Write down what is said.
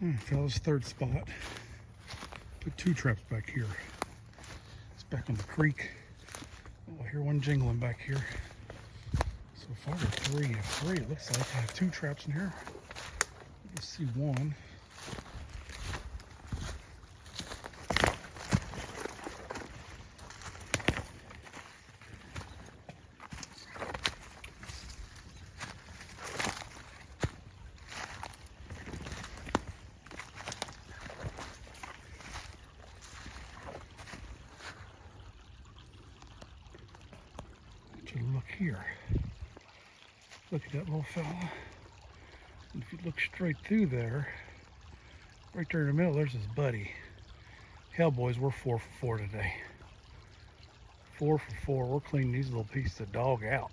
That was third spot. Put 2 traps back here. It's back on the creek. Oh, I hear one jingling back here. So 5 or 3. 3 it looks like. I have 2 traps in here. Let's see one. Look here. Look at that little fella. And if you look straight through there, right there in the middle, there's his buddy. Hell, boys, we're 4 for 4 today. 4 for 4. We're cleaning these little pieces of dog out.